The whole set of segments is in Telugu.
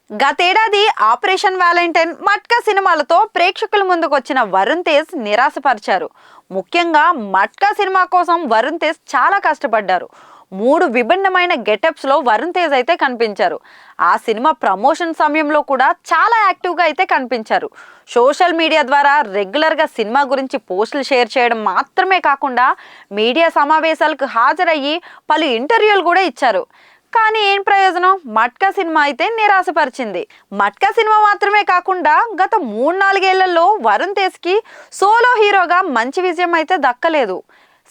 గతేడాది ఆపరేషన్ వ్యాలంటైన్, మట్కా సినిమాలతో ప్రేక్షకుల ముందుకు వచ్చిన వరుణ్ తేజ్ నిరాశపరిచారు. ముఖ్యంగా మట్కా సినిమా కోసం వరుణ్ తేజ్ చాలా కష్టపడ్డారు. 3 విభిన్నమైన గెటప్స్ లో వరుణ్ తేజ్ అయితే కనిపించారు. ఆ సినిమా ప్రమోషన్ సమయంలో కూడా చాలా యాక్టివ్గా అయితే కనిపించారు. సోషల్ మీడియా ద్వారా రెగ్యులర్గా సినిమా గురించి పోస్టులు షేర్ చేయడం మాత్రమే కాకుండా మీడియా సమావేశాలకు హాజరయ్యి పలు ఇంటర్వ్యూలు కూడా ఇచ్చారు. కానీ ఏం ప్రయోజనం? మట్కా సినిమా అయితే నిరాశపరిచింది. మట్కా సినిమా మాత్రమే కాకుండా గత 3-4 ఏళ్లలో వరుణ్ తేజ్కి సోలో హీరోగా మంచి విజయం అయితే దక్కలేదు.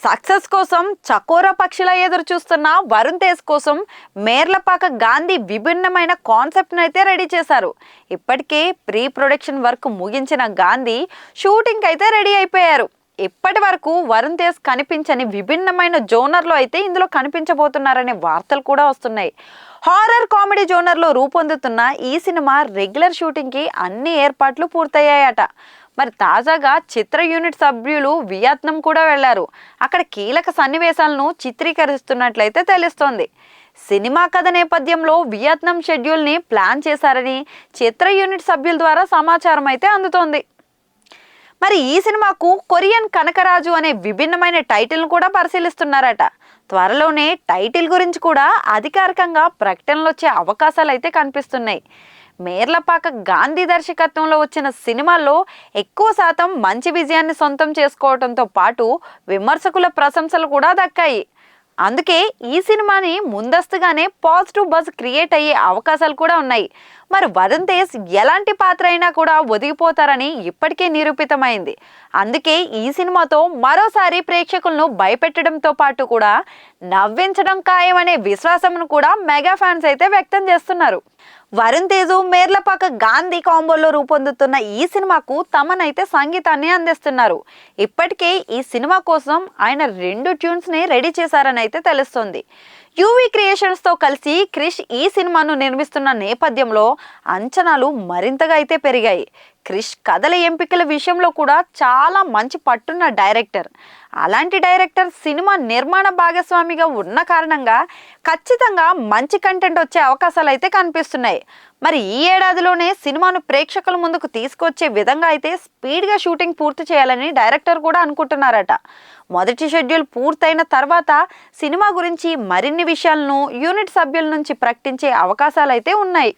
సక్సెస్ కోసం చకోర పక్షిలా ఎదురు చూస్తున్న వరుణ్ తేజ్ కోసం మేర్లపాక గాంధీ విభిన్నమైన కాన్సెప్ట్ను అయితే రెడీ చేశారు. ఇప్పటికే ప్రీ ప్రొడక్షన్ వర్క్ ముగించిన గాంధీ షూటింగ్ అయితే రెడీ అయిపోయారు. ఇప్పటి వరకు వరుణ్ తేజ్ కనిపించని విభిన్నమైన జోనర్లో అయితే ఇందులో కనిపించబోతున్నారనే వార్తలు కూడా వస్తున్నాయి. హారర్ కామెడీ జోనర్లో రూపొందుతున్న ఈ సినిమా రెగ్యులర్ షూటింగ్కి అన్ని ఏర్పాట్లు పూర్తయ్యాయట. మరి తాజాగా చిత్ర యూనిట్ సభ్యులు వియత్నాం కూడా వెళ్లారు. అక్కడ కీలక సన్నివేశాలను చిత్రీకరిస్తున్నట్లయితే తెలుస్తోంది. సినిమా కథ నేపథ్యంలో వియత్నాం షెడ్యూల్ని ప్లాన్ చేశారని చిత్ర యూనిట్ సభ్యుల ద్వారా సమాచారం అయితే అందుతోంది. మరి ఈ సినిమాకు కొరియన్ కనకరాజు అనే విభిన్నమైన టైటిల్ను కూడా పరిశీలిస్తున్నారట. త్వరలోనే టైటిల్ గురించి కూడా అధికారికంగా ప్రకటనలు వచ్చే అవకాశాలు అయితే కనిపిస్తున్నాయి. మేర్లపాక గాంధీ దర్శకత్వంలో వచ్చిన సినిమాల్లో ఎక్కువ శాతం మంచి విజయాన్ని సొంతం చేసుకోవడంతో పాటు విమర్శకుల ప్రశంసలు కూడా దక్కాయి. అందుకే ఈ సినిమాని ముందస్తుగానే పాజిటివ్ బజ్ క్రియేట్ అయ్యే అవకాశాలు కూడా ఉన్నాయి. మరి వరుణ్ తేజ్ ఎలాంటి పాత్ర అయినా కూడా ఒదిగిపోతారని ఇప్పటికే నిరూపితమైంది. అందుకే ఈ సినిమాతో మరోసారి ప్రేక్షకులను భయపెట్టడంతో పాటు కూడా నవ్వించడం ఖాయమనే విశ్వాసమును కూడా మెగా ఫ్యాన్స్ అయితే వ్యక్తం చేస్తున్నారు. వరుణ్ తేజ్ మేర్లపాక గాంధీ కాంబోలో రూపొందుతున్న ఈ సినిమాకు తమనైతే సంగీతాన్ని అందిస్తున్నారు. ఇప్పటికే ఈ సినిమా కోసం ఆయన 2 ట్యూన్స్ని రెడీ చేశారని అయితే తెలుస్తుంది. యూవీ క్రియేషన్స్తో కలిసి క్రిష్ ఈ సినిమాను నిర్మిస్తున్న నేపథ్యంలో అంచనాలు మరింతగా అయితే పెరిగాయి. క్రిష్ కథల ఎంపికల విషయంలో కూడా చాలా మంచి పట్టున్న డైరెక్టర్. అలాంటి డైరెక్టర్ సినిమా నిర్మాణ భాగస్వామిగా ఉన్న కారణంగా ఖచ్చితంగా మంచి కంటెంట్ వచ్చే అవకాశాలు అయితే కనిపిస్తున్నాయి. మరి ఈ ఏడాదిలోనే సినిమాను ప్రేక్షకుల ముందుకు తీసుకొచ్చే విధంగా అయితే స్పీడ్గా షూటింగ్ పూర్తి చేయాలని డైరెక్టర్ కూడా అనుకుంటున్నారట. మొదటి షెడ్యూల్ పూర్తయిన తర్వాత సినిమా గురించి మరిన్ని విషయాలను యూనిట్ సభ్యుల నుంచి ప్రకటించే అవకాశాలు అయితే ఉన్నాయి.